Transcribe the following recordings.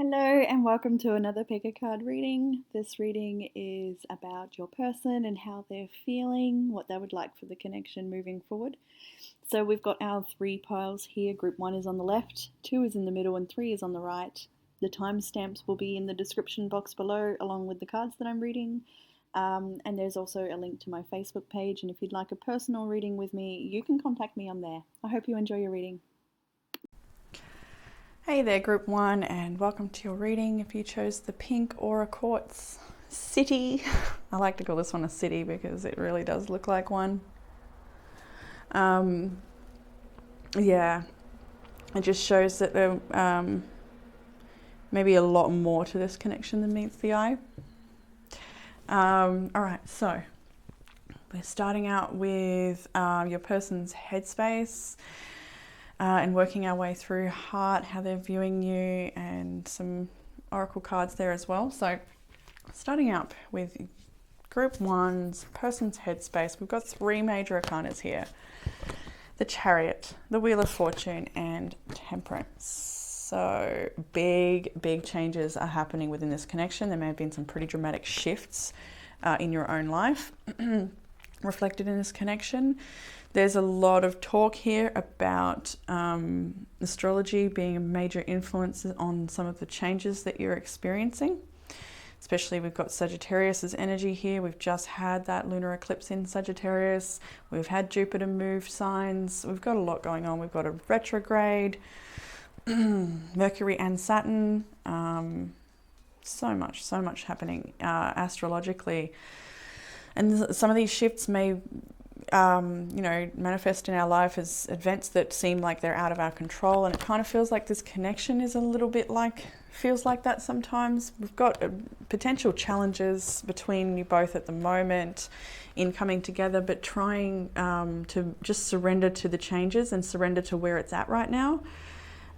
Hello and welcome to another pick a card reading. This reading is about your person and how they're feeling, what they would like for the connection moving forward. So we've got our three piles here. Group 1 is on the left, 2 is in the middle, and 3 is on the right. The timestamps will be in the description box below along with the cards that I'm reading. And there's also a link to my Facebook page, and if you'd like a personal reading with me, you can contact me on there. I hope you enjoy your reading. Hey there, Group 1, and welcome to your reading. If you chose the pink Aura Quartz City, I like to call this one a city because it really does look like one. Yeah, it just shows that there may be a lot more to this connection than meets the eye. All right, so we're starting out with your person's headspace. And working our way through heart, how they're viewing you, and some oracle cards there as well. So starting out with Group 1's person's headspace, we've got 3 major arcanas here. The Chariot, the Wheel of Fortune, and Temperance. So big changes are happening within this connection. There may have been some pretty dramatic shifts in your own life reflected in this connection. There's a lot of talk here about astrology being a major influence on some of the changes that you're experiencing. Especially we've got Sagittarius's energy here. We've just had that lunar eclipse in Sagittarius. We've had Jupiter move signs. We've got a lot going on. We've got a retrograde, Mercury and Saturn. So much happening astrologically. And some of these shifts may manifest in our life as events that seem like they're out of our control, and it kind of feels like this connection is a little bit feels like that sometimes. We've got potential challenges between you both at the moment in coming together, but trying to just surrender to the changes and surrender to where it's at right now.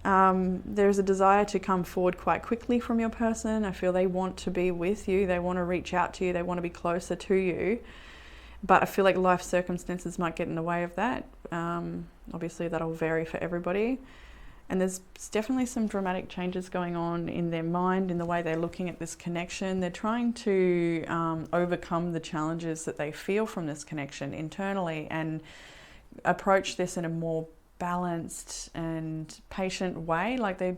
There's a desire to come forward quite quickly from your person. I feel they want to be with you, they want to reach out to you, they want to be closer to you. But I feel like life circumstances might get in the way of that. Obviously, that'll vary for everybody. And there's definitely some dramatic changes going on in their mind, in the way they're looking at this connection. They're trying to overcome the challenges that they feel from this connection internally and approach this in a more balanced and patient way. I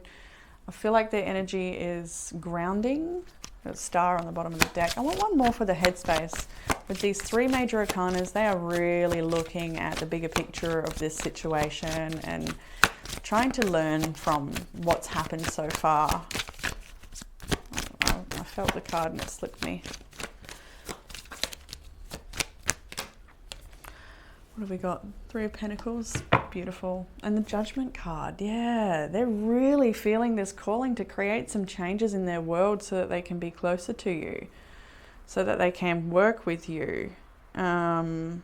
feel like their energy is grounding. Got a star on the bottom of the deck. I want one more for the headspace. With these 3 major arcanas, they are really looking at the bigger picture of this situation and trying to learn from what's happened so far. I felt the card and it slipped me. What have we got? 3 of Pentacles. Beautiful. And the Judgment card. Yeah, they're really feeling this calling to create some changes in their world so that they can be closer to you, so that they can work with you. Even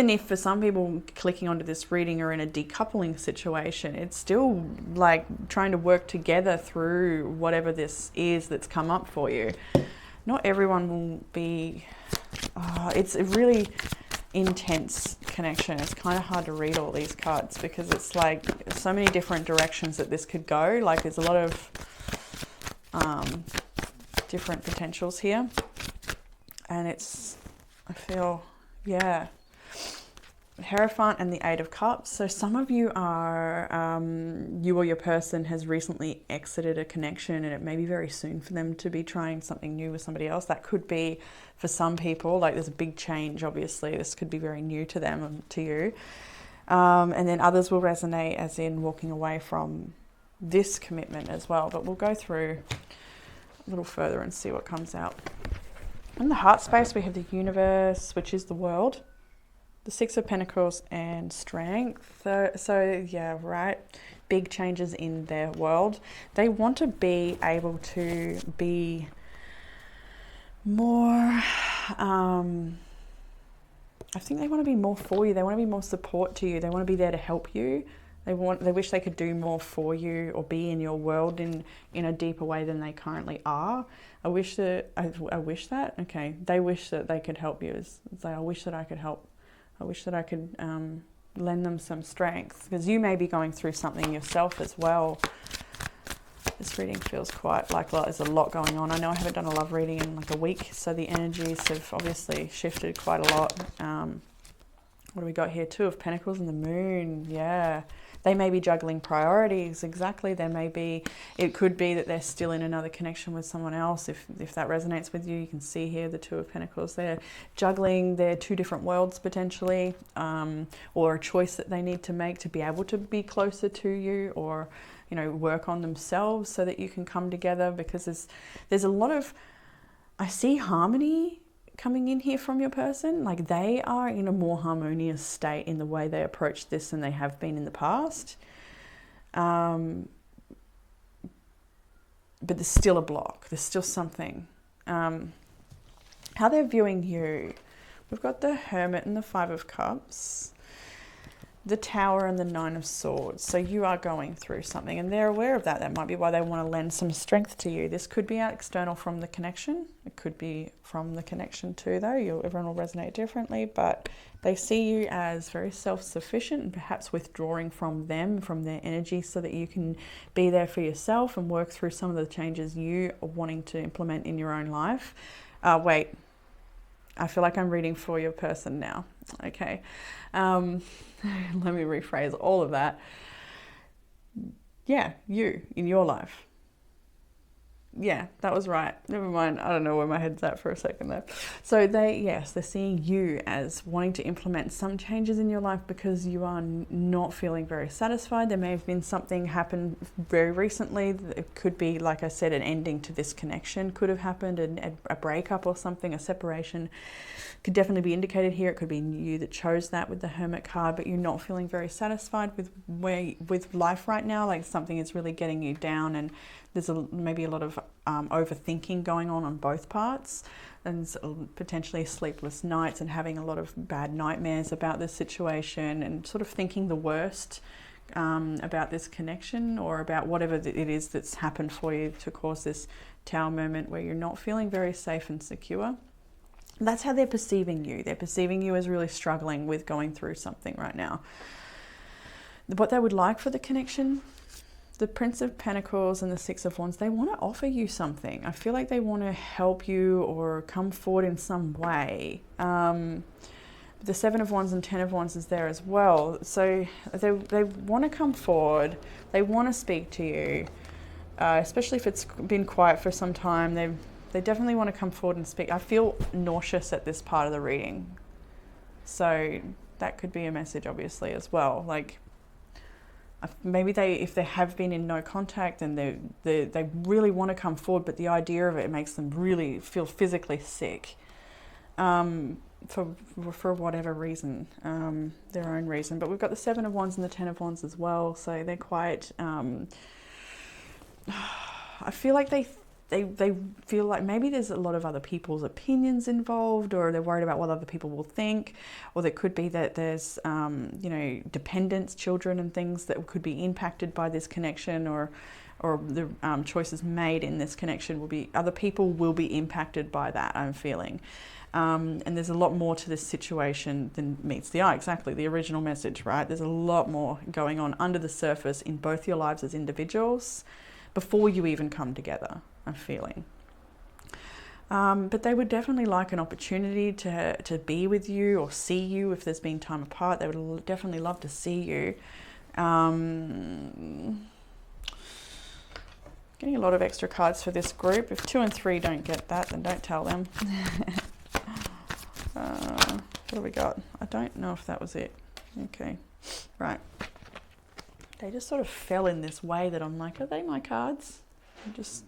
if for some people clicking onto this reading are in a decoupling situation, it's still like trying to work together through whatever this is that's come up for you. Not everyone will be... it's a really intense connection. It's kind of hard to read all these cards because it's like so many different directions that this could go. Like there's a lot of different potentials here, and I feel, Hierophant and the 8 of Cups. So some of you are, you or your person has recently exited a connection, and it may be very soon for them to be trying something new with somebody else. That could be for some people, like there's a big change, obviously. This could be very new to them and to you. And then others will resonate as in walking away from this commitment as well. But we'll go through a little further and see what comes out. In the heart space, we have the Universe, which is the world. The 6 of Pentacles and Strength. So yeah, right. Big changes in their world. They want to be able to be more, I think they want to be more for you. They want to be more support to you. They want to be there to help you. They wish they could do more for you or be in your world in a deeper way than they currently are. I wish that, okay. They wish that they could help you. It's like, I wish that I could help. I wish that I could lend them some strength, because you may be going through something yourself as well. This reading feels quite like, well, there's a lot going on. I know I haven't done a love reading in like a week, so the energies have obviously shifted quite a lot. What do we got here? Two of Pentacles and the Moon. Yeah. They may be juggling priorities. Exactly. There may be, it could be that they're still in another connection with someone else. If that resonates with you, you can see here the Two of Pentacles. They're juggling their two different worlds potentially, or a choice that they need to make to be able to be closer to you, or, you know, work on themselves so that you can come together, because there's a lot of, I see harmony coming in here from your person. Like they are in a more harmonious state in the way they approach this than they have been in the past. But there's still a block. There's still something. How they're viewing you. We've got the Hermit and the Five of Cups, the Tower and the Nine of Swords. So you are going through something and they're aware of that. That might be why they want to lend some strength to you. This could be external from the connection. It could be from the connection too, though. Everyone will resonate differently, but they see you as very self-sufficient and perhaps withdrawing from them, from their energy, so that you can be there for yourself and work through some of the changes you are wanting to implement in your own life. Wait, I feel like I'm reading for your person now. Okay. Let me rephrase all of that. Yeah, you in your life. Yeah, that was right. Never mind. I don't know where my head's at for a second there. So they're seeing you as wanting to implement some changes in your life because you are not feeling very satisfied. There may have been something happen very recently. It could be, like I said, an ending to this connection could have happened, a breakup or something, a separation could definitely be indicated here. It could be you that chose that with the Hermit card, but you're not feeling very satisfied with life right now. Like something is really getting you down, and there's maybe a lot of overthinking going on both parts, and potentially sleepless nights and having a lot of bad nightmares about this situation, and sort of thinking the worst about this connection, or about whatever it is that's happened for you to cause this Tower moment where you're not feeling very safe and secure. That's how they're perceiving you. They're perceiving you as really struggling with going through something right now. What they would like for the connection, the Prince of Pentacles and the Six of Wands, they want to offer you something. I feel like they want to help you or come forward in some way. The Seven of Wands and Ten of Wands is there as well. So they want to come forward. They want to speak to you, especially if it's been quiet for some time. They definitely want to come forward and speak. I feel nauseous at this part of the reading. So that could be a message, obviously, as well. Like, maybe if they have been in no contact and they really want to come forward, but the idea of it makes them really feel physically sick, for whatever reason, their own reason. But we've got the Seven of Wands and the Ten of Wands as well, so they're quite, I feel like they feel like maybe there's a lot of other people's opinions involved, or they're worried about what other people will think, or there could be that there's dependents, children and things that could be impacted by this connection, or the choices made in this connection other people will be impacted by that, I'm feeling. And there's a lot more to this situation than meets the eye. Exactly, the original message, right? There's a lot more going on under the surface in both your lives as individuals before you even come together, I'm feeling. But they would definitely like an opportunity to be with you or see you if there's been time apart. They would definitely love to see you. Getting a lot of extra cards for this group. If 2 and 3 don't get that, then don't tell them. What do we got? I don't know if that was it. Okay, right. They just sort of fell in this way that I'm like, are they my cards? And just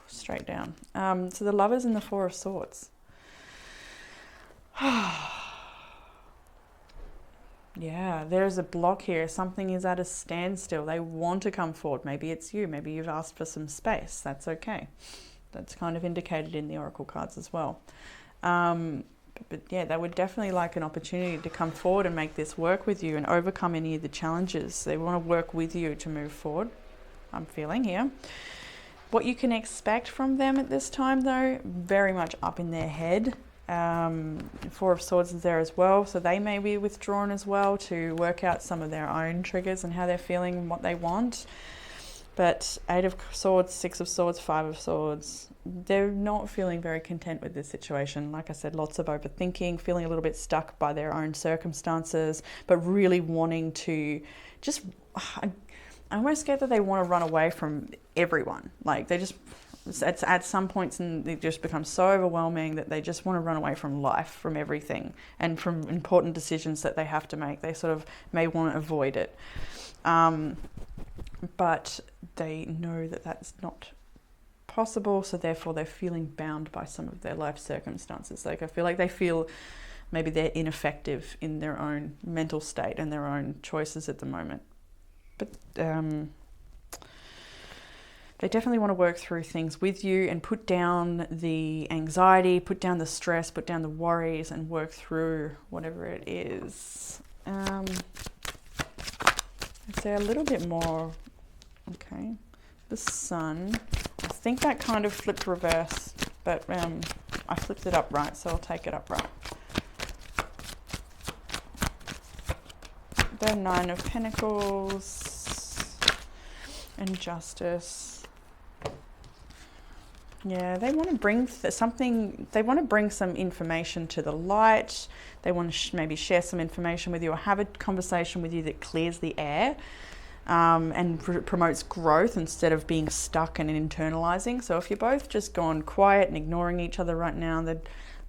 straight down. So the Lovers and the Four of Swords. Yeah, there's a block here. Something is at a standstill. They want to come forward. Maybe it's you. Maybe you've asked for some space. That's okay. That's kind of indicated in the Oracle cards as well. But yeah, they would definitely like an opportunity to come forward and make this work with you and overcome any of the challenges. They want to work with you to move forward, I'm feeling here. What you can expect from them at this time, though, very much up in their head. Four of Swords is there as well, so they may be withdrawn as well to work out some of their own triggers and how they're feeling and what they want. But 8 of Swords, 6 of Swords, 5 of Swords, they're not feeling very content with this situation. Like I said, lots of overthinking, feeling a little bit stuck by their own circumstances, but really wanting to just, I almost get that they want to run away from everyone. Like they just, it's at some points and it just becomes so overwhelming that they just want to run away from life, from everything, and from important decisions that they have to make. They sort of may want to avoid it. But they know that that's not possible, so therefore they're feeling bound by some of their life circumstances. Like I feel like they feel maybe they're ineffective in their own mental state and their own choices at the moment. But they definitely want to work through things with you and put down the anxiety, put down the stress, put down the worries, and work through whatever it is. I'd say a little bit more. Okay, the Sun. I think that kind of flipped reverse, but I flipped it upright, so I'll take it upright. The 9 of Pentacles and Justice. Yeah, they want to bring something, they want to bring some information to the light. They want to maybe share some information with you or have a conversation with you that clears the air. And promotes growth instead of being stuck and internalizing. So if you're both just gone quiet and ignoring each other right now, they'd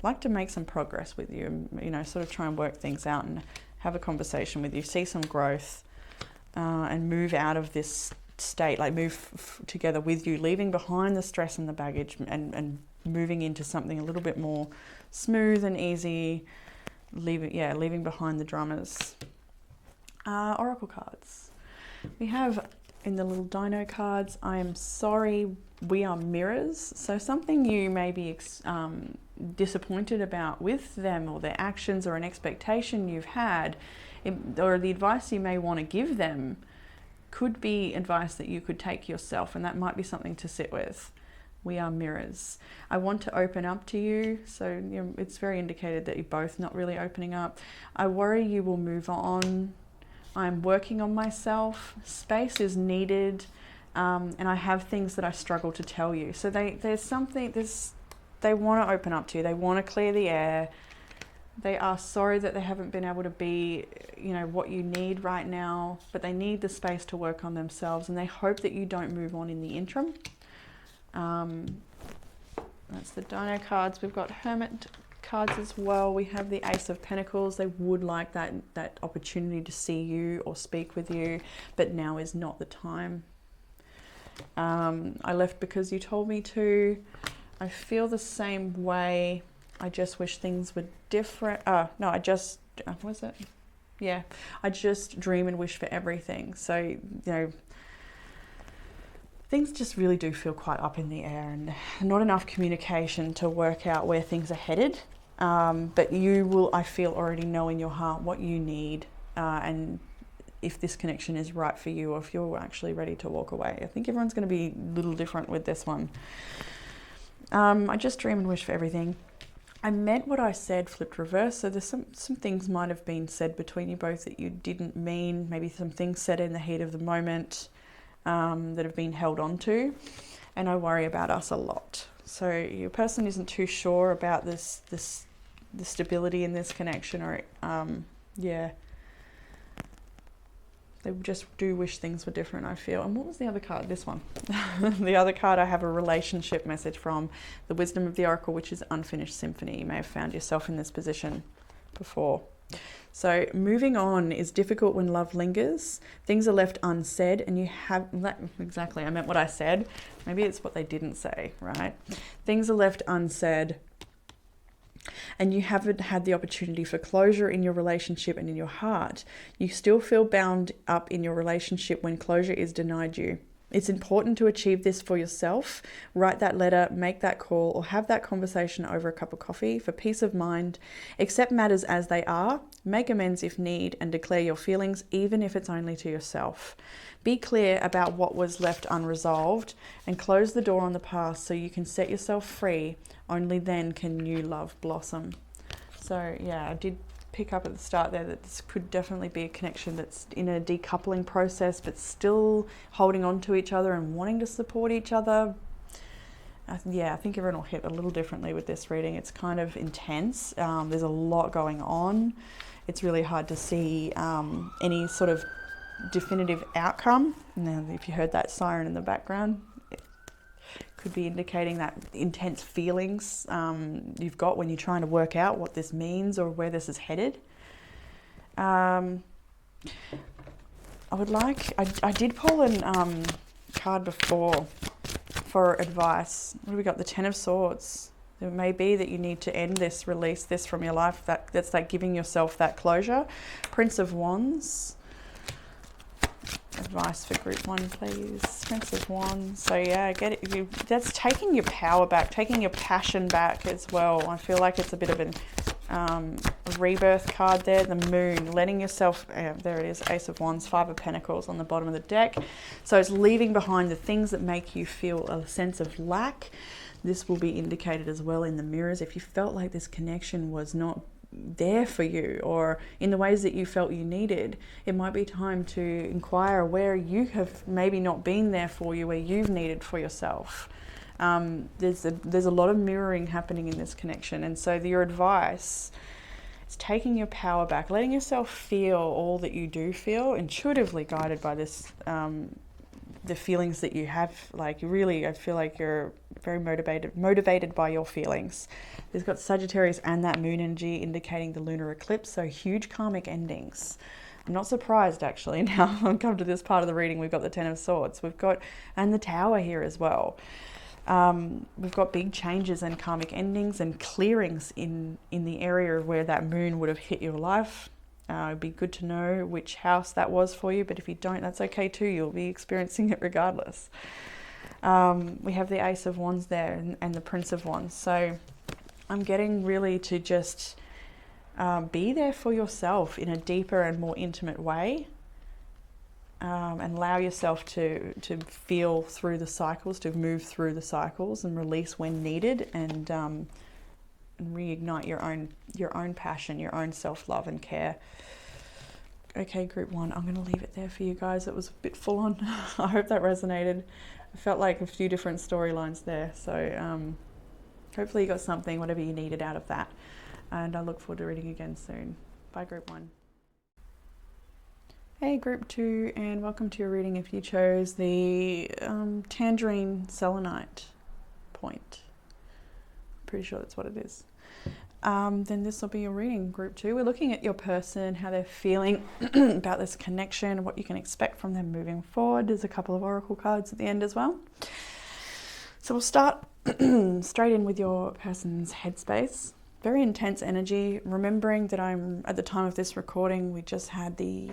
like to make some progress with you, you know, sort of try and work things out and have a conversation with you, see some growth, and move out of this state, like move together with you, leaving behind the stress and the baggage and moving into something a little bit more smooth and easy, leaving behind the dramas. Oracle cards. We have in the little Dino cards, I am sorry, we are mirrors. So something you may be disappointed about with them, or their actions, or an expectation you've had, or the advice you may want to give them could be advice that you could take yourself, and that might be something to sit with. We are mirrors. I want to open up to you, so you know, it's very indicated that you're both not really opening up. I worry you will move on. I'm working on myself. Space is needed, and I have things that I struggle to tell you. So they want to open up to you. They want to clear the air. They are sorry that they haven't been able to be, you know, what you need right now, but they need the space to work on themselves, and they hope that you don't move on in the interim. That's the Dino cards. We've got Hermit cards as well. We have the Ace of Pentacles. They would like that opportunity to see you or speak with you, but now is not the time. I left because you told me to. I feel the same way. I just wish things were different. I just dream and wish for everything. So, you know, things just really do feel quite up in the air, and not enough communication to work out where things are headed. But you will, I feel, already know in your heart what you need, and if this connection is right for you, or if you're actually ready to walk away. I think everyone's going to be a little different with this one. I just dream and wish for everything. I meant what I said, flipped reverse. So there's some things might have been said between you both that you didn't mean. Maybe some things said in the heat of the moment that have been held on to. And I worry about us a lot. So your person isn't too sure about the stability in this connection, or they just do wish things were different, I feel. And what was the other card? This one. The other card, I have a relationship message from the Wisdom of the Oracle, which is Unfinished Symphony. You may have found yourself in this position before. So moving on is difficult when love lingers. Things are left unsaid, and you have that exactly. I meant what I said. Maybe it's what they didn't say, right? Things are left unsaid, and you haven't had the opportunity for closure in your relationship and in your heart. You still feel bound up in your relationship when closure is denied you. It's important to achieve this for yourself. Write that letter, make that call, or have that conversation over a cup of coffee for peace of mind. Accept matters as they are, make amends if need, and declare your feelings, even if it's only to yourself. Be clear about what was left unresolved and close the door on the past so you can set yourself free. Only then can new love blossom. So yeah, I did pick up at the start there that this could definitely be a connection that's in a decoupling process, but still holding on to each other and wanting to support each other. Yeah, I think everyone will hit a little differently with this reading. It's kind of intense. There's a lot going on. It's really hard to see any sort of definitive outcome. Now, if you heard that siren in the background, it could be indicating that intense feelings you've got when you're trying to work out what this means or where this is headed. I did pull an card before for advice. What do we got? The Ten of Swords. It may be that you need to end this, release this from your life. That's like giving yourself that closure. Prince of Wands. Advice for group 1, please. Prince of Wands. So yeah, get it. That's taking your power back, taking your passion back as well. I feel like it's a bit of a rebirth card there. The Moon, letting yourself, there it is, Ace of Wands, 5 of Pentacles on the bottom of the deck. So it's leaving behind the things that make you feel a sense of lack. This will be indicated as well in the mirrors. If you felt like this connection was not there for you or in the ways that you felt you needed, it might be time to inquire where you have maybe not been there for you, where you've needed for yourself. There's a lot of mirroring happening in this connection, and so your advice is taking your power back, letting yourself feel all that you do feel, intuitively guided by this, the feelings that you have. Like really, I feel like you're very motivated by your feelings. There's got Sagittarius and that moon energy indicating the lunar eclipse, so huge karmic endings. I'm not surprised actually. Now I've come to this part of the reading, we've got the Ten of Swords, and the Tower here as well. We've got big changes and karmic endings and clearings in the area where that moon would have hit your life. It'd be good to know which house that was for you, but if you don't, that's okay too. You'll be experiencing it regardless. We have the Ace of Wands there and the Prince of Wands. So I'm getting really to just be there for yourself in a deeper and more intimate way, and allow yourself to feel through the cycles, to move through the cycles and release when needed, and reignite your own passion, your own self-love and care. Okay, group 1, I'm going to leave it there for you guys. It was a bit full on. I hope that resonated. I felt like a few different storylines there. So hopefully you got something, whatever you needed out of that. And I look forward to reading again soon. Bye, group 1. Hey, group 2, and welcome to your reading if you chose the tangerine selenite point. Pretty sure that's what it is. Then this will be your reading, group 2. We're looking at your person, how they're feeling about this connection, what you can expect from them moving forward. There's a couple of oracle cards at the end as well. So we'll start straight in with your person's headspace. Very intense energy. Remembering that I'm, at the time of this recording, we just had the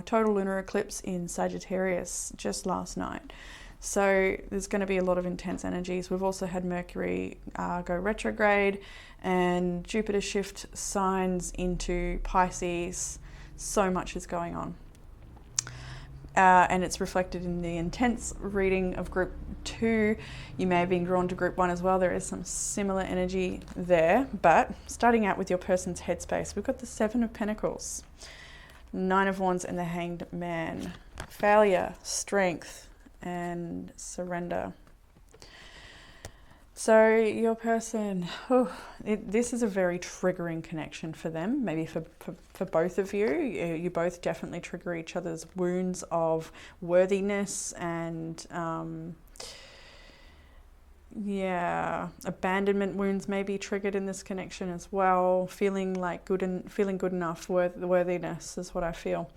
total lunar eclipse in Sagittarius just last night. So there's going to be a lot of intense energies. We've also had Mercury go retrograde and Jupiter shift signs into Pisces. So much is going on. And it's reflected in the intense reading of group 2. You may have been drawn to group 1 as well. There is some similar energy there. But starting out with your person's headspace, we've got the 7 of Pentacles, 9 of Wands and the Hanged Man. Failure, strength, and surrender. So your person, this is a very triggering connection for them, maybe for both of you. You both definitely trigger each other's wounds of worthiness and abandonment wounds may be triggered in this connection as well. Feeling good enough, worthiness is what I feel.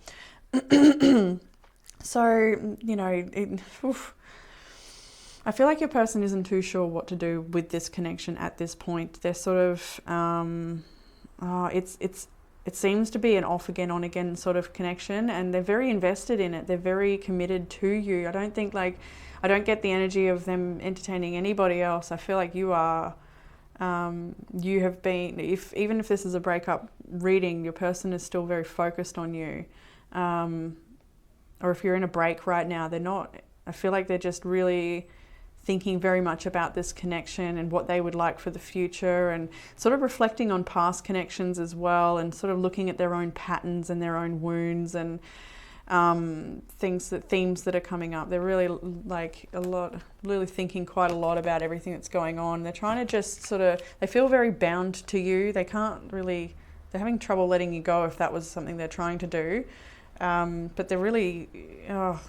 So, I feel like your person isn't too sure what to do with this connection at this point. They're sort of, it seems to be an off again, on again sort of connection, and they're very invested in it. They're very committed to you. I don't get the energy of them entertaining anybody else. I feel like you are, you have been, even if this is a breakup reading, your person is still very focused on you. Or if you're in a break right now, they're not. I feel like they're just really thinking very much about this connection and what they would like for the future, and sort of reflecting on past connections as well, and sort of looking at their own patterns and their own wounds and themes that are coming up. They're really really thinking quite a lot about everything that's going on. They're trying to just they feel very bound to you. They're having trouble letting you go if that was something they're trying to do. But they're really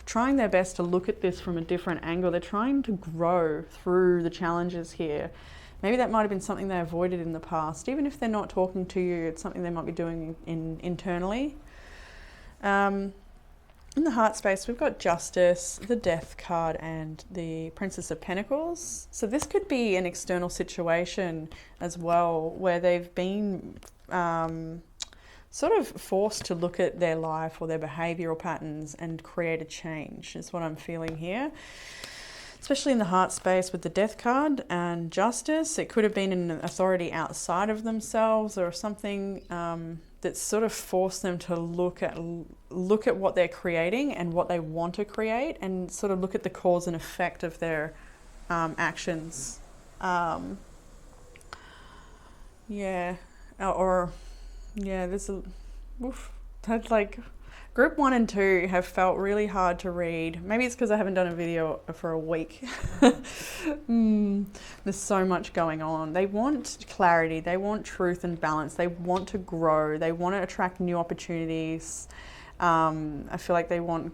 trying their best to look at this from a different angle. They're trying to grow through the challenges here. Maybe that might have been something they avoided in the past. Even if they're not talking to you, it's something they might be doing internally. In the heart space, we've got Justice, the Death card, and the Princess of Pentacles. So this could be an external situation as well, where they've been sort of forced to look at their life or their behavioural patterns and create a change, is what I'm feeling here. Especially in the heart space with the Death card and Justice. It could have been an authority outside of themselves or something that sort of forced them to look at what they're creating and what they want to create, and sort of look at the cause and effect of their actions. That's like group 1 and 2 have felt really hard to read. Maybe it's because I haven't done a video for a week. There's so much going on. They want clarity. They want truth and balance. They want to grow. They want to attract new opportunities. I feel like they want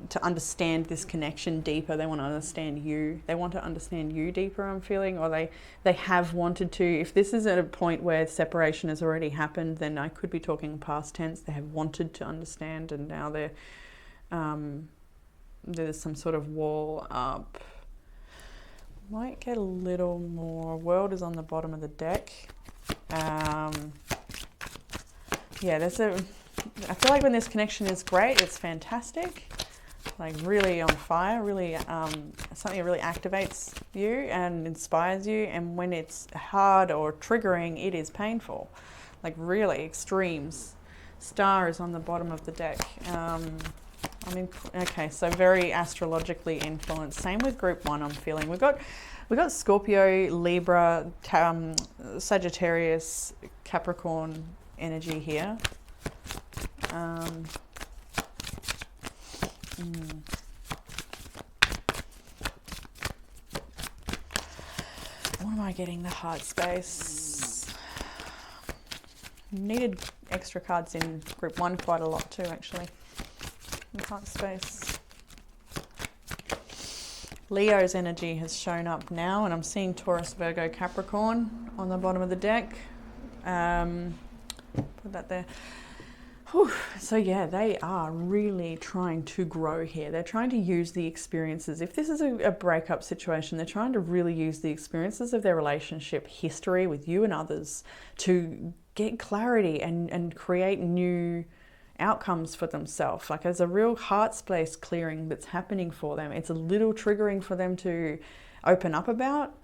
to understand this connection deeper. They want to understand you. They want to understand you deeper, I'm feeling, or they have wanted to. If this is at a point where separation has already happened, then I could be talking past tense. They have wanted to understand, and now there's some sort of wall up. Might get a little more. World is on the bottom of the deck. I feel like when this connection is great, it's fantastic, like really on fire, really something that really activates you and inspires you. And when it's hard or triggering, it is painful, like really extremes. Star is on the bottom of the deck. Okay, so very astrologically influenced. Same with group 1, I'm feeling. We've got Scorpio, Libra, Sagittarius, Capricorn energy here. What am I getting? The heart space. Needed extra cards in group 1 quite a lot too, actually. The heart space. Leo's energy has shown up now, and I'm seeing Taurus, Virgo, Capricorn on the bottom of the deck. Put that there. Whew. So yeah, they are really trying to grow here. They're trying to use the experiences. If this is a breakup situation, they're trying to really use the experiences of their relationship history with you and others to get clarity and create new outcomes for themselves. Like, there's a real heart space clearing that's happening for them. It's a little triggering for them to open up about.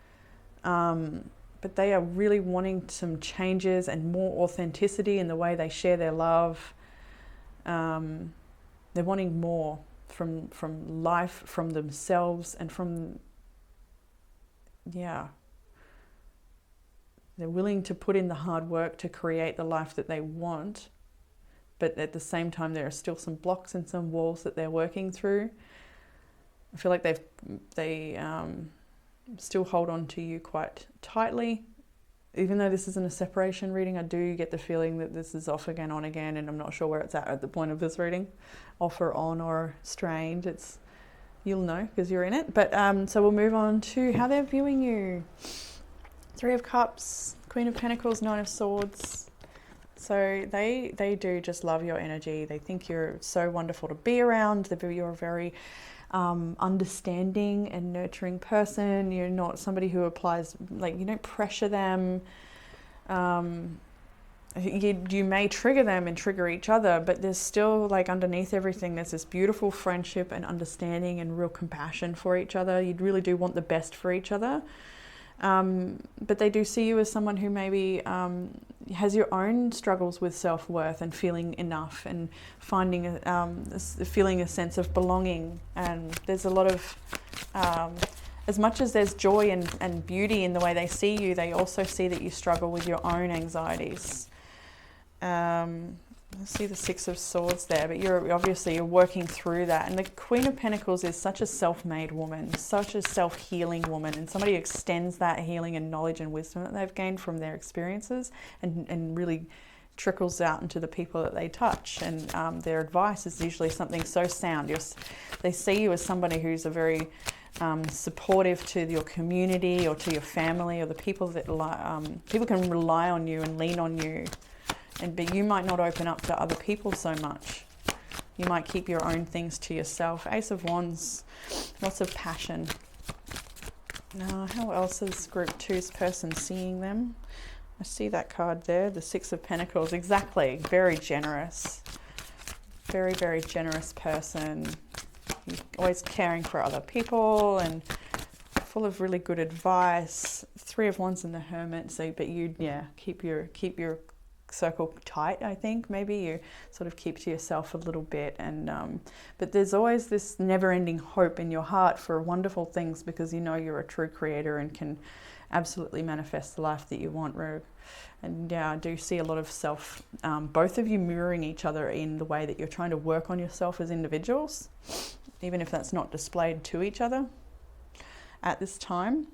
But they are really wanting some changes and more authenticity in the way they share their love. They're wanting more from life, from themselves, and they're willing to put in the hard work to create the life that they want. But at the same time, there are still some blocks and some walls that they're working through. I feel like they still hold on to you quite tightly. Even though this isn't a separation reading, I do get the feeling that this is off again, on again, and I'm not sure where it's at the point of this reading. Off or on or strained. You'll know because you're in it. But so we'll move on to how they're viewing you. 3 of Cups, Queen of Pentacles, 9 of Swords. So they do just love your energy. They think you're so wonderful to be around. You're a very understanding and nurturing person. You're not somebody who applies, like, you don't pressure them. You may trigger them and trigger each other, but there's still, like, underneath everything, there's this beautiful friendship and understanding and real compassion for each other. You really do want the best for each other. But they do see you as someone who maybe has your own struggles with self-worth and feeling enough and feeling a sense of belonging. And there's a lot of as much as there's joy and beauty in the way they see you, they also see that you struggle with your own anxieties. I see the Six of Swords there, but you're working through that. And the Queen of Pentacles is such a self-made woman, such a self-healing woman, and somebody who extends that healing and knowledge and wisdom that they've gained from their experiences and really trickles out into the people that they touch. And their advice is usually something so sound. They see you as somebody who's a very supportive to your community or to your family or the people that people can rely on you and lean on you. But you might not open up to other people so much. You might keep your own things to yourself. Ace of Wands, lots of passion. How else is Group 2's person seeing them? I see that card there, the Six of Pentacles. Exactly, very generous. Very, very generous person. You're always caring for other people and full of really good advice. Three of Wands and the Hermit. So, but you, keep your circle tight. I think maybe you sort of keep to yourself a little bit, and but there's always this never-ending hope in your heart for wonderful things, because you know you're a true creator and can absolutely manifest the life that you want, Rogue. And I do see a lot of both of you mirroring each other in the way that you're trying to work on yourself as individuals, even if that's not displayed to each other at this time.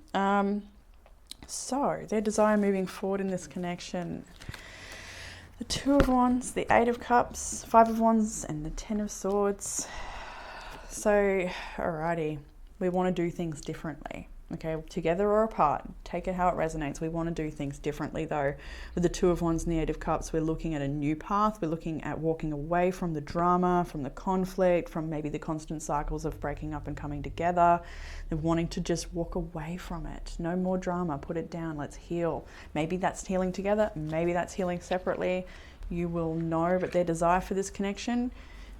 So their desire moving forward in this connection: the Two of Wands, the Eight of Cups, Five of Wands, and the Ten of Swords. So, alrighty, we want to do things differently. Okay, together or apart, take it how it resonates. We want to do things differently though. With the Two of Wands and the Eight of Cups, we're looking at a new path. We're looking at walking away from the drama, from the conflict, from maybe the constant cycles of breaking up and coming together, and wanting to just walk away from it. No more drama, put it down, let's heal. Maybe that's healing together, maybe that's healing separately. You will know, but their desire for this connection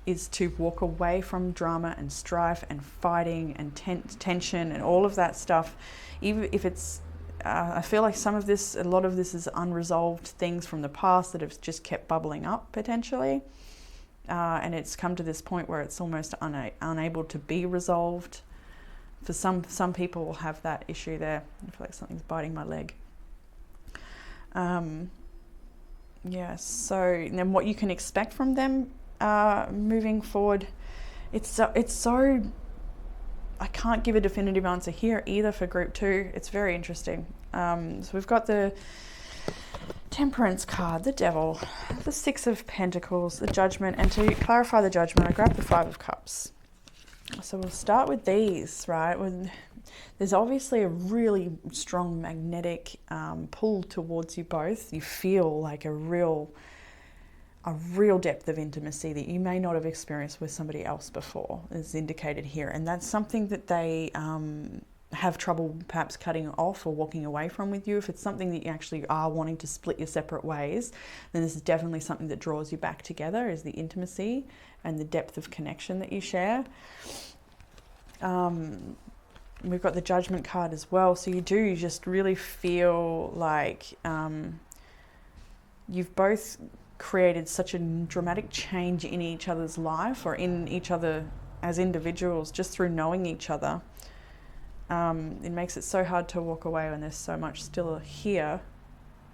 is to walk away from drama and strife and fighting and tension and all of that stuff. Even if it's, I feel like a lot of this is unresolved things from the past that have just kept bubbling up potentially. And it's come to this point where it's almost unable to be resolved. For some people will have that issue there. I feel like something's biting my leg. So then what you can expect from them moving forward, it's so I can't give a definitive answer here either for Group 2. It's very interesting. So we've got the Temperance card, the Devil, the Six of Pentacles, the Judgment, and to clarify the Judgment, I grabbed the Five of Cups. So we'll start with these, right? There's obviously a really strong magnetic pull towards you both. You feel like a real depth of intimacy that you may not have experienced with somebody else before, is indicated here. And that's something that they have trouble perhaps cutting off or walking away from with you. If it's something that you actually are wanting to split your separate ways, then this is definitely something that draws you back together, is the intimacy and the depth of connection that you share. We've got the Judgment card as well. So you just really feel like you've both created such a dramatic change in each other's life, or in each other as individuals, just through knowing each other. It makes it so hard to walk away when there's so much still here.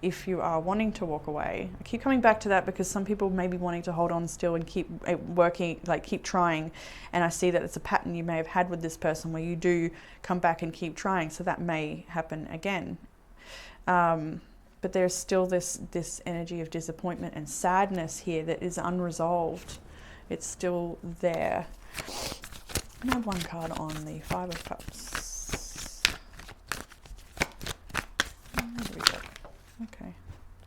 If you are wanting to walk away, I keep coming back to that because some people may be wanting to hold on still and keep working, like keep trying. And I see that it's a pattern you may have had with this person where you do come back and keep trying. So that may happen again. But there's still this energy of disappointment and sadness here that is unresolved. It's still there. I have one card on the Five of Cups. There we go. Okay.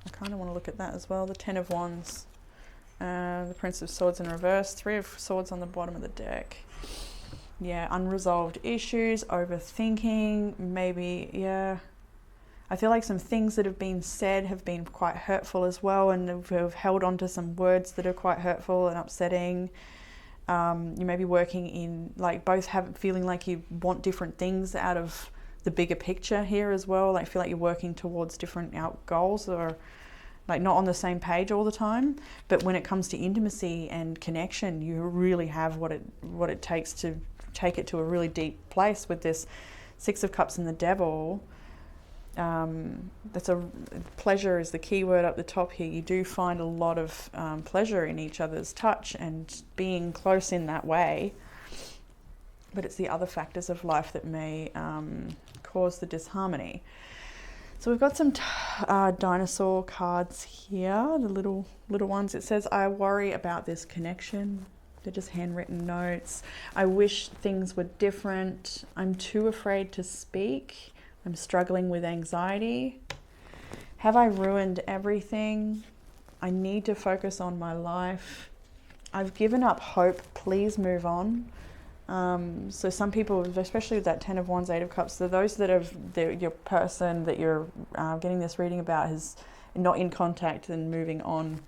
I kind of want to look at that as well. The Ten of Wands. The Prince of Swords in reverse. Three of Swords on the bottom of the deck. Yeah, unresolved issues, overthinking, maybe, I feel like some things that have been said have been quite hurtful as well, and have held on to some words that are quite hurtful and upsetting. You may be working in, like, both feeling like you want different things out of the bigger picture here as well. Like, feel like you're working towards different goals, or like not on the same page all the time. But when it comes to intimacy and connection, you really have what it takes to take it to a really deep place with this Six of Cups and the Devil, pleasure is the key word up the top here. You do find a lot of pleasure in each other's touch and being close in that way. But it's the other factors of life that may cause the disharmony. So we've got some dinosaur cards here, the little ones. It says, I worry about this connection. They're just handwritten notes. I wish things were different. I'm too afraid to speak. I'm struggling with anxiety. Have I ruined everything? I need to focus on my life. I've given up hope. Please move on. So some people, especially with that 10 of Wands, 8 of Cups, so those that have, your person that you're getting this reading about is not in contact and moving on.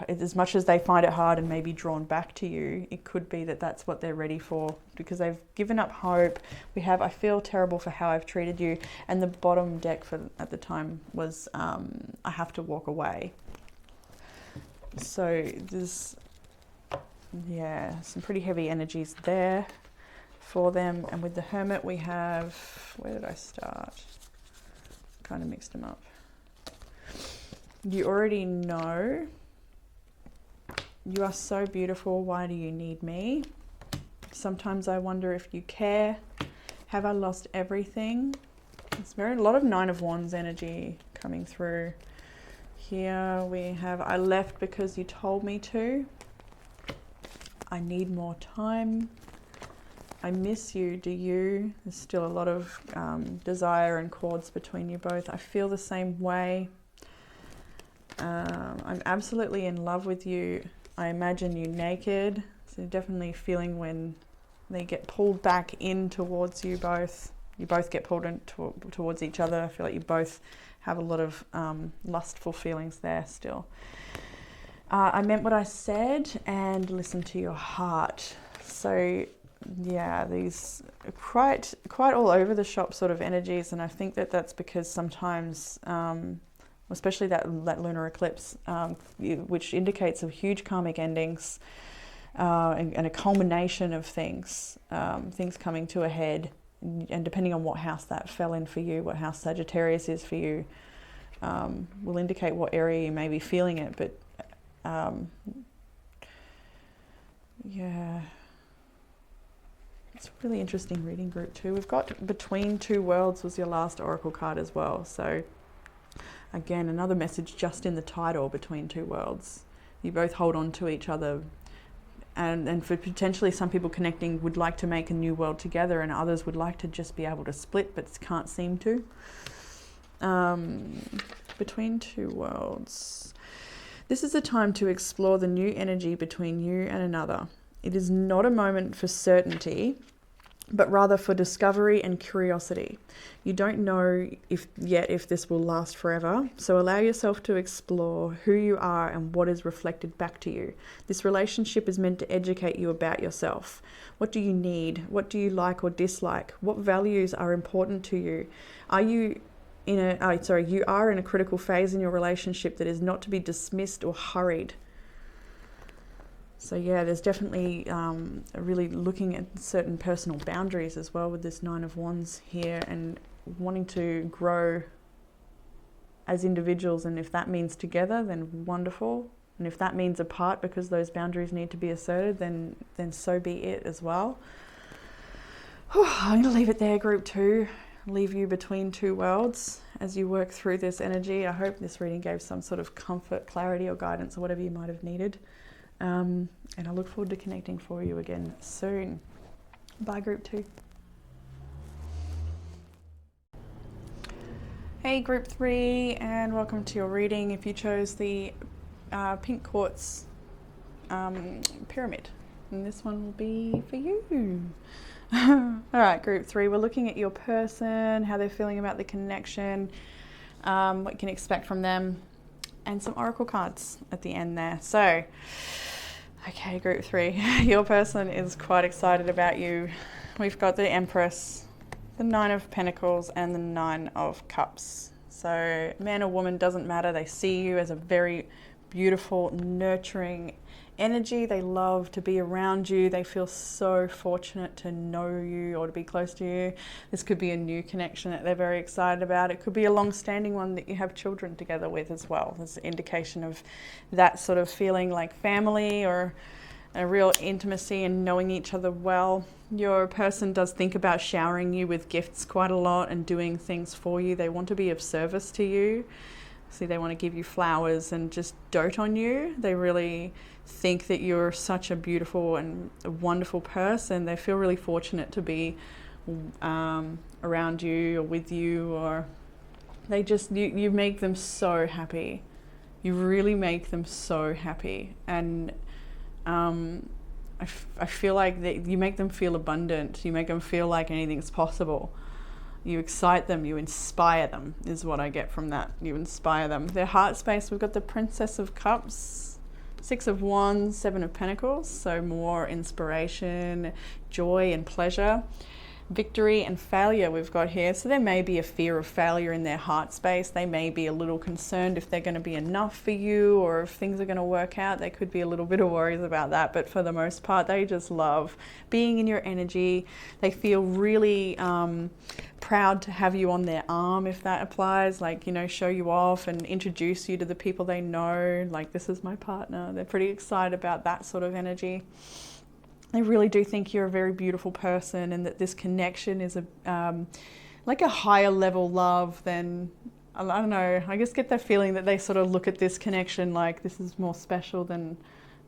As much as they find it hard and maybe drawn back to you, it could be that that's what they're ready for, because they've given up hope. We have, I feel terrible for how I've treated you. And the bottom deck for at the time was, I have to walk away. So there's, yeah, some pretty heavy energies there for them. And with the Hermit we have, where did I start? Kind of mixed them up. You already know. You are so beautiful. Why do you need me? Sometimes I wonder if you care. Have I lost everything? It's a lot of 9 of Wands energy coming through. Here we have, I left because you told me to. I need more time. I miss you. Do you? There's still a lot of desire and cords between you both. I feel the same way. I'm absolutely in love with you. I imagine you naked. So definitely feeling when they get pulled back in towards you both. You both get pulled in towards each other. I feel like you both have a lot of lustful feelings there still. I meant what I said and listen to your heart. So yeah, these quite all over the shop sort of energies, and I think that that's because sometimes, especially that lunar eclipse, which indicates of huge karmic endings and a culmination of things coming to a head, and depending on what house that fell in for you, what house Sagittarius is for you, will indicate what area you may be feeling it. But yeah, it's a really interesting reading, group 2. We've got Between Two Worlds was your last oracle card as well. So again, another message just in the title, Between Two Worlds. You both hold on to each other, and for potentially some people connecting would like to make a new world together, and others would like to just be able to split but can't seem to. Between Two Worlds. This is a time to explore the new energy between you and another. It is not a moment for certainty, but rather for discovery and curiosity. You don't know yet if this will last forever, so allow yourself to explore who you are and what is reflected back to you. This relationship is meant to educate you about yourself. What do you need? What do you like or dislike? What values are important to you? You are in a critical phase in your relationship that is not to be dismissed or hurried. So yeah, there's definitely really looking at certain personal boundaries as well with this 9 of Wands here, and wanting to grow as individuals. And if that means together, then wonderful. And if that means apart because those boundaries need to be asserted, then so be it as well. I'm going to leave it there, group 2. Leave you between two worlds as you work through this energy. I hope this reading gave some sort of comfort, clarity, or guidance, or whatever you might have needed. And I look forward to connecting for you again soon. Bye, group 2. Hey, group 3, and welcome to your reading. If you chose the pink quartz pyramid, and this one will be for you. All right, group 3, we're looking at your person, how they're feeling about the connection, what you can expect from them, and some oracle cards at the end there. So, okay, group 3, your person is quite excited about you. We've got the Empress, the 9 of Pentacles, and the 9 of Cups. So man or woman, doesn't matter. They see you as a very beautiful, nurturing, energy. They love to be around you. They feel so fortunate to know you or to be close to you. This could be a new connection that they're very excited about. It could be a long-standing one that you have children together with as well. There's an indication of that sort of feeling like family or a real intimacy and knowing each other well. Your person does think about showering you with gifts quite a lot and doing things for you. They want to be of service to you. See, they want to give you flowers and just dote on you. They really think that you're such a beautiful and a wonderful person. They feel really fortunate to be around you or with you, or they just, you make them so happy. You really make them so happy. And I feel like that you make them feel abundant. You make them feel like anything's possible. You excite them, you inspire them, is what I get from that. You inspire them. Their heart space, we've got the Princess of Cups, Six of Wands, Seven of Pentacles, so more inspiration, joy and pleasure. Victory and failure we've got here. So there may be a fear of failure in their heart space. They may be a little concerned if they're going to be enough for you or if things are going to work out. There could be a little bit of worries about that, but for the most part, they just love being in your energy. They feel really proud to have you on their arm, if that applies, like, you know, show you off and introduce you to the people they know, like, this is my partner. They're pretty excited about that sort of energy. They really do think you're a very beautiful person and that this connection is like a higher level love than, I don't know, I just get that feeling that they sort of look at this connection like this is more special than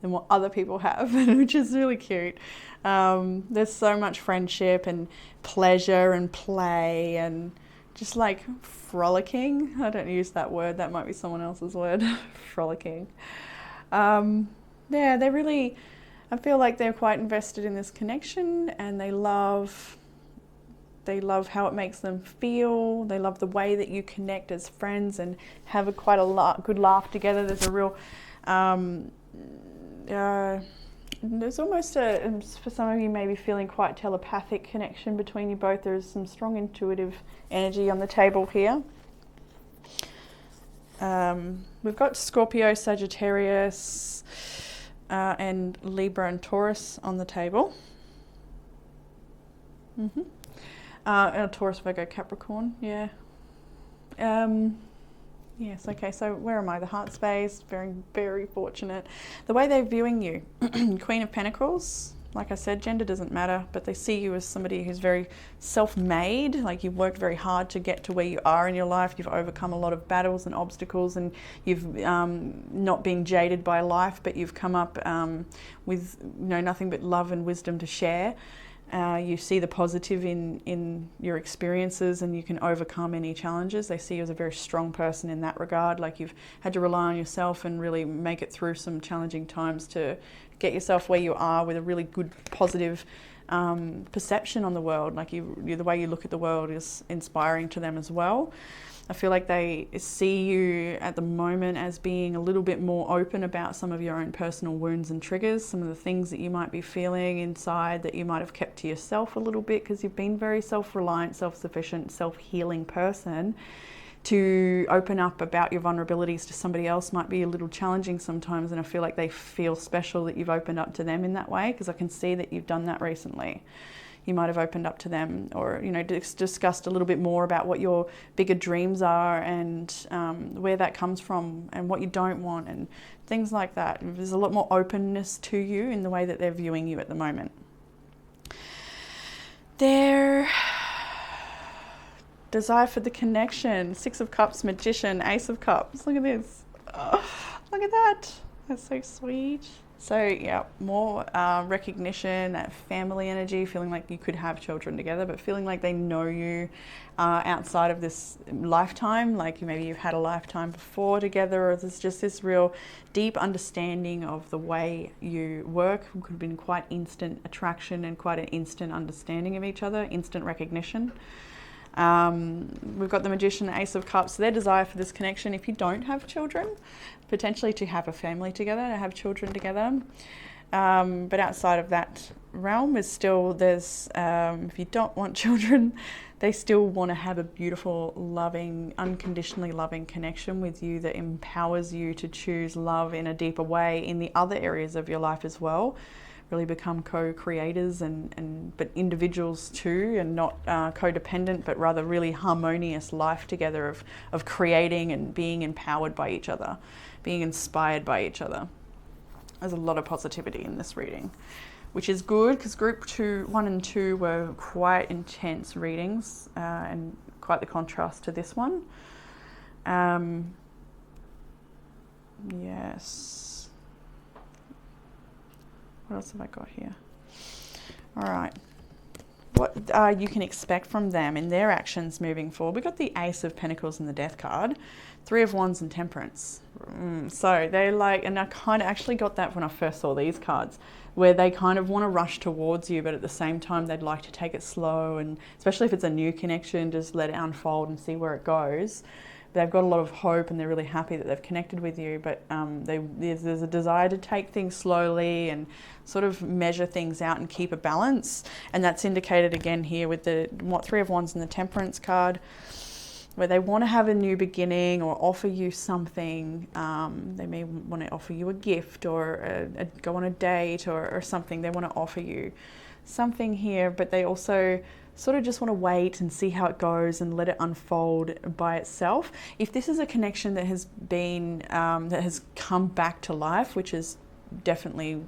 what other people have, which is really cute. There's so much friendship and pleasure and play and just like frolicking. I don't use that word, that might be someone else's word, frolicking. Yeah, they really, I feel like they're quite invested in this connection and they love how it makes them feel. They love the way that you connect as friends and have quite a good laugh together. There's a real, there's almost for some of you maybe feeling quite telepathic connection between you both. There's some strong intuitive energy on the table here. We've got Scorpio, Sagittarius, and Libra and Taurus on the table. Taurus, Virgo, Capricorn, yeah. Yes, okay, so where am I? The heart space, very, very fortunate. The way they're viewing you, Queen of Pentacles, like I said, gender doesn't matter, but they see you as somebody who's very self-made, like you've worked very hard to get to where you are in your life. You've overcome a lot of battles and obstacles and you've not been jaded by life, but you've come up with nothing but love and wisdom to share. You see the positive in your experiences and you can overcome any challenges. They see you as a very strong person in that regard, like you've had to rely on yourself and really make it through some challenging times to get yourself where you are with a really good, positive perception on the world. Like the way you look at the world is inspiring to them as well. I feel like they see you at the moment as being a little bit more open about some of your own personal wounds and triggers, some of the things that you might be feeling inside that you might have kept to yourself a little bit because you've been very self-reliant, self-sufficient, self-healing person. To open up about your vulnerabilities to somebody else might be a little challenging sometimes, and I feel like they feel special that you've opened up to them in that way because I can see that you've done that recently. You might have opened up to them or, discussed a little bit more about what your bigger dreams are and where that comes from and what you don't want and things like that. There's a lot more openness to you in the way that they're viewing you at the moment. Their desire for the connection, Six of Cups, Magician, Ace of Cups. Look at this. Oh, look at that. That's so sweet. So yeah, more recognition, that family energy, feeling like you could have children together, but feeling like they know you outside of this lifetime, like maybe you've had a lifetime before together, or there's just this real deep understanding of the way you work. It could have been quite instant attraction and quite an instant understanding of each other, instant recognition. We've got the Magician, Ace of Cups. So their desire for this connection, if you don't have children, potentially to have a family together, to have children together. But outside of that realm is still, there's, if you don't want children, they still want to have a beautiful, loving, unconditionally loving connection with you that empowers you to choose love in a deeper way in the other areas of your life as well. Really become co-creators but individuals too, and not codependent, but rather really harmonious life together of creating and being empowered by each other, being inspired by each other. There's a lot of positivity in this reading, which is good because group 1 and 2 were quite intense readings and quite the contrast to this one. Yes. What else have I got here? All right. What you can expect from them in their actions moving forward. We got the Ace of Pentacles and the Death card, 3 of Wands and Temperance. So they like, and I kind of actually got that when I first saw these cards, where they kind of want to rush towards you, but at the same time they'd like to take it slow, and especially if it's a new connection, just let it unfold and see where it goes. They've got a lot of hope and they're really happy that they've connected with you, but there's a desire to take things slowly and sort of measure things out and keep a balance. And that's indicated again here with the 3 of Wands and the Temperance card, where they want to have a new beginning or offer you something. They may want to offer you a gift or go on a date or something. They want to offer you something here, but they also sort of just want to wait and see how it goes and let it unfold by itself. If this is a connection that has been, that has come back to life, which is definitely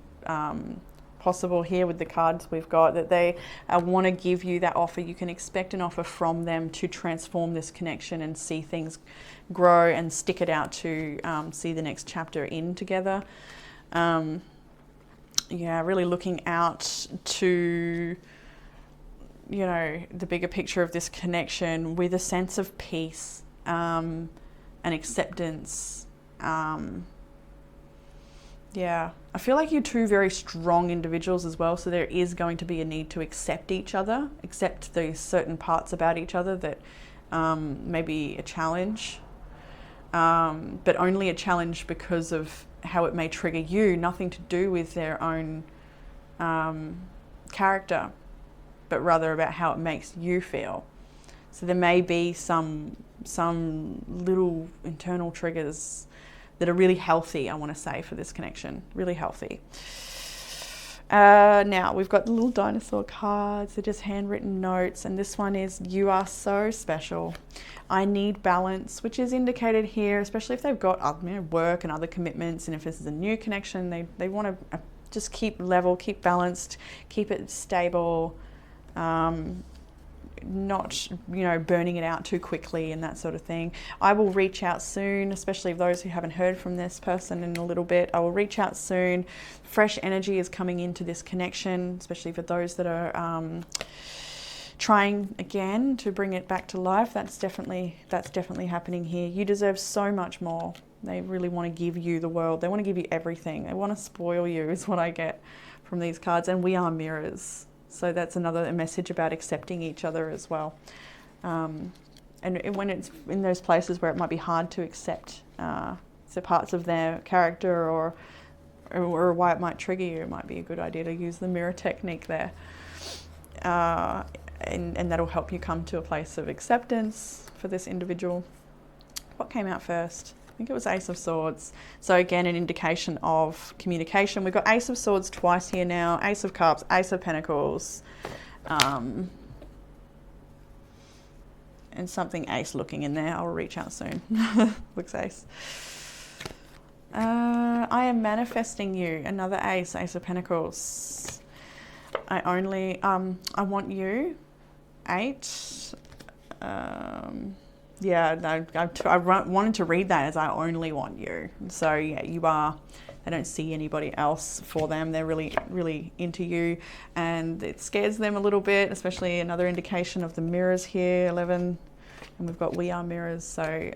possible here with the cards we've got, that they want to give you that offer, you can expect an offer from them to transform this connection and see things grow and stick it out to see the next chapter in together. Yeah, really looking out to, you know, the bigger picture of this connection with a sense of peace and acceptance. Yeah, I feel like you're two very strong individuals as well, so there is going to be a need to accept each other, accept these certain parts about each other that may be a challenge, but only a challenge because of how it may trigger you, nothing to do with their own character, but rather about how it makes you feel. So there may be some little internal triggers that are really healthy, I want to say, for this connection. Really healthy. Now, we've got the little dinosaur cards. They're just handwritten notes. And this one is, you are so special. I need balance, which is indicated here, especially if they've got work and other commitments. And if this is a new connection, they want to just keep level, keep balanced, keep it stable. Not, you know, burning it out too quickly and that sort of thing. I will reach out soon, especially those who haven't heard from this person in a little bit. I will reach out soon. Fresh energy is coming into this connection, especially for those that are trying again to bring it back to life. That's definitely happening here. You deserve so much more. They really want to give you the world. They want to give you everything. They want to spoil you, is what I get from these cards. And we are mirrors. So that's another message about accepting each other as well. And when it's in those places where it might be hard to accept so parts of their character or why it might trigger you, it might be a good idea to use the mirror technique there. And that'll help you come to a place of acceptance for this individual. What came out first? I think it was Ace of Swords. So again, an indication of communication. We've got Ace of Swords twice here now, Ace of Cups, Ace of Pentacles, and something ace looking in there. I'll reach out soon. Looks ace. I am manifesting you. Another ace, Ace of Pentacles. I want you. 8. Yeah, no, I wanted to read that as I only want you. So yeah, you are. They don't see anybody else for them. They're really, really into you, and it scares them a little bit, especially another indication of the mirrors here, 11, and we've got we are mirrors. So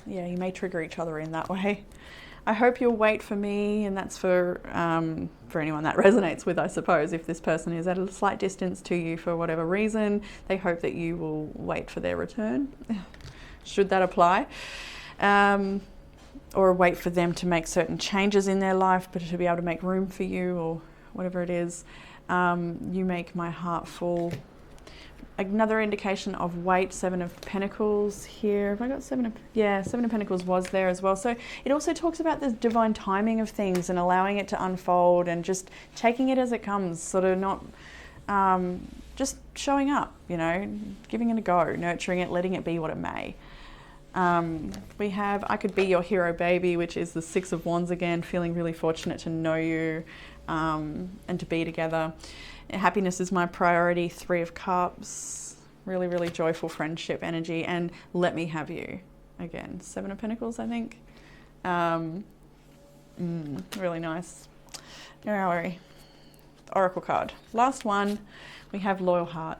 yeah, you may trigger each other in that way. I hope you'll wait for me, and that's for anyone that resonates with, I suppose. If this person is at a slight distance to you for whatever reason, they hope that you will wait for their return. Should that apply? or wait for them to make certain changes in their life, but to be able to make room for you, or whatever it is. You make my heart full. Another indication of weight, 7 of Pentacles here. Have I got 7 of, yeah, 7 of Pentacles was there as well. So it also talks about the divine timing of things and allowing it to unfold and just taking it as it comes, sort of not just showing up, you know, giving it a go, nurturing it, letting it be what it may. We have I Could Be Your Hero Baby, which is the 6 of Wands again, feeling really fortunate to know you and to be together. Happiness is my priority, 3 of Cups, really, really joyful friendship energy, and Let Me Have You, again, 7 of Pentacles, I think. Really nice. Where are we? Oracle card. Last one, we have Loyal Heart.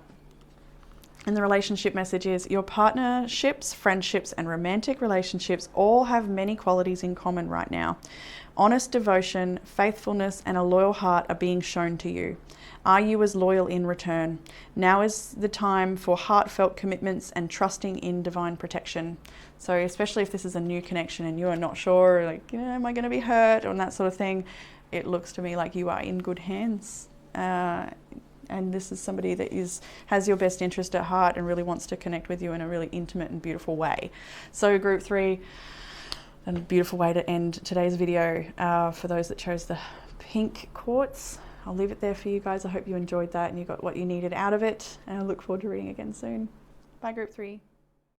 And the relationship message is, your partnerships, friendships, and romantic relationships all have many qualities in common right now. Honest devotion, faithfulness, and a loyal heart are being shown to you. Are you as loyal in return? Now is the time for heartfelt commitments and trusting in divine protection. So especially if this is a new connection and you are not sure, like, am I going to be hurt, or that sort of thing, it looks to me like you are in good hands. And this is somebody that has your best interest at heart and really wants to connect with you in a really intimate and beautiful way. So group 3, a beautiful way to end today's video for those that chose the pink quartz. I'll leave it there for you guys. I hope you enjoyed that and you got what you needed out of it. And I look forward to reading again soon. Bye group 3.